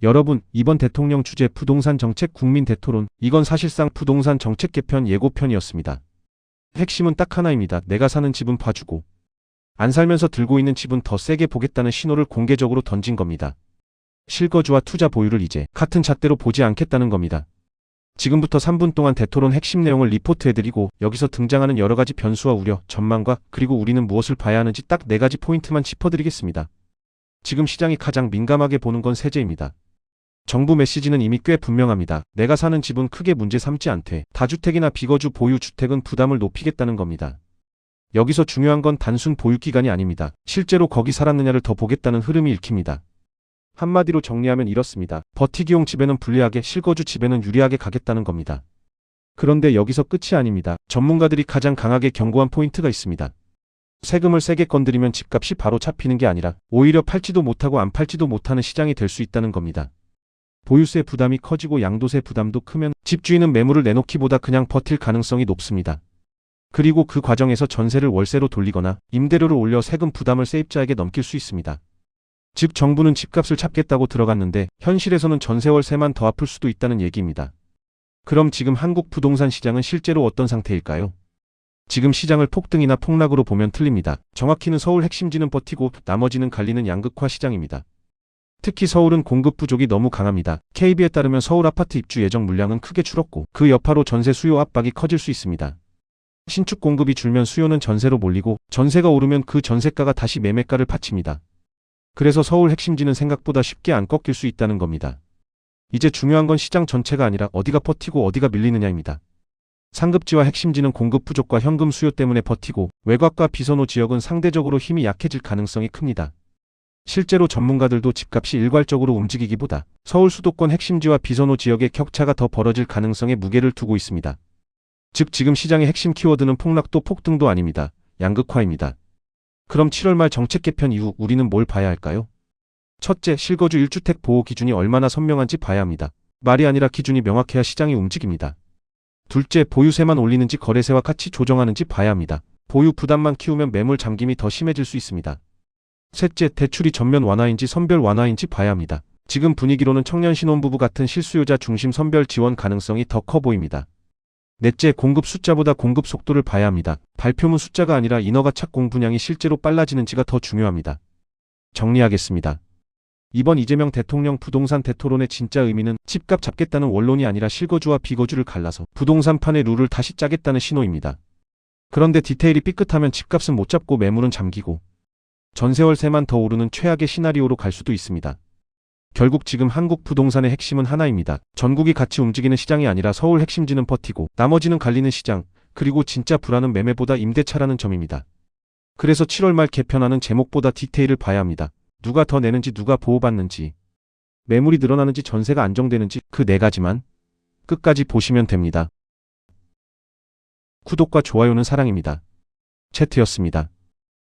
여러분, 이번 대통령 주제 부동산 정책 국민 대토론, 이건 사실상 부동산 정책 개편 예고편이었습니다. 핵심은 딱 하나입니다. 내가 사는 집은 봐주고 안 살면서 들고 있는 집은 더 세게 보겠다는 신호를 공개적으로 던진 겁니다. 실거주와 투자 보유를 이제 같은 잣대로 보지 않겠다는 겁니다. 지금부터 3분 동안 대토론 핵심 내용을 리포트해드리고 여기서 등장하는 여러가지 변수와 우려, 전망과 그리고 우리는 무엇을 봐야 하는지 딱 4가지 포인트만 짚어드리겠습니다. 지금 시장이 가장 민감하게 보는 건 세제입니다. 정부 메시지는 이미 꽤 분명합니다. 내가 사는 집은 크게 문제 삼지 않되 다주택이나 비거주 보유 주택은 부담을 높이겠다는 겁니다. 여기서 중요한 건 단순 보유기간이 아닙니다. 실제로 거기 살았느냐를 더 보겠다는 흐름이 읽힙니다. 한마디로 정리하면 이렇습니다. 버티기용 집에는 불리하게, 실거주 집에는 유리하게 가겠다는 겁니다. 그런데 여기서 끝이 아닙니다. 전문가들이 가장 강하게 경고한 포인트가 있습니다. 세금을 세게 건드리면 집값이 바로 잡히는 게 아니라 오히려 팔지도 못하고 안 팔지도 못하는 시장이 될 수 있다는 겁니다. 보유세 부담이 커지고 양도세 부담도 크면 집주인은 매물을 내놓기보다 그냥 버틸 가능성이 높습니다. 그리고 그 과정에서 전세를 월세로 돌리거나 임대료를 올려 세금 부담을 세입자에게 넘길 수 있습니다. 즉 정부는 집값을 잡겠다고 들어갔는데 현실에서는 전세월세만 더 아플 수도 있다는 얘기입니다. 그럼 지금 한국 부동산 시장은 실제로 어떤 상태일까요? 지금 시장을 폭등이나 폭락으로 보면 틀립니다. 정확히는 서울 핵심지는 버티고 나머지는 갈리는 양극화 시장입니다. 특히 서울은 공급 부족이 너무 강합니다. KB에 따르면 서울 아파트 입주 예정 물량은 크게 줄었고 그 여파로 전세 수요 압박이 커질 수 있습니다. 신축 공급이 줄면 수요는 전세로 몰리고 전세가 오르면 그 전세가가 다시 매매가를 받칩니다. 그래서 서울 핵심지는 생각보다 쉽게 안 꺾일 수 있다는 겁니다. 이제 중요한 건 시장 전체가 아니라 어디가 버티고 어디가 밀리느냐입니다. 상급지와 핵심지는 공급 부족과 현금 수요 때문에 버티고 외곽과 비선호 지역은 상대적으로 힘이 약해질 가능성이 큽니다. 실제로 전문가들도 집값이 일괄적으로 움직이기보다 서울 수도권 핵심지와 비선호 지역의 격차가 더 벌어질 가능성에 무게를 두고 있습니다. 즉 지금 시장의 핵심 키워드는 폭락도 폭등도 아닙니다. 양극화입니다. 그럼 7월 말 정책 개편 이후 우리는 뭘 봐야 할까요? 첫째, 실거주 1주택 보호 기준이 얼마나 선명한지 봐야 합니다. 말이 아니라 기준이 명확해야 시장이 움직입니다. 둘째, 보유세만 올리는지 거래세와 같이 조정하는지 봐야 합니다. 보유 부담만 키우면 매물 잠김이 더 심해질 수 있습니다. 셋째, 대출이 전면 완화인지 선별 완화인지 봐야 합니다. 지금 분위기로는 청년 신혼부부 같은 실수요자 중심 선별 지원 가능성이 더 커 보입니다. 넷째, 공급 숫자보다 공급 속도를 봐야 합니다. 발표문 숫자가 아니라 인허가 착공 분양이 실제로 빨라지는지가 더 중요합니다. 정리하겠습니다. 이번 이재명 대통령 부동산 대토론의 진짜 의미는 집값 잡겠다는 원론이 아니라 실거주와 비거주를 갈라서 부동산 판의 룰을 다시 짜겠다는 신호입니다. 그런데 디테일이 삐끗하면 집값은 못 잡고 매물은 잠기고 전세월세만 더 오르는 최악의 시나리오로 갈 수도 있습니다. 결국 지금 한국 부동산의 핵심은 하나입니다. 전국이 같이 움직이는 시장이 아니라 서울 핵심지는 버티고 나머지는 갈리는 시장, 그리고 진짜 불안은 매매보다 임대차라는 점입니다. 그래서 7월 말 개편하는 제목보다 디테일을 봐야 합니다. 누가 더 내는지, 누가 보호받는지, 매물이 늘어나는지, 전세가 안정되는지, 그 4가지만 끝까지 보시면 됩니다. 구독과 좋아요는 사랑입니다. 채트였습니다.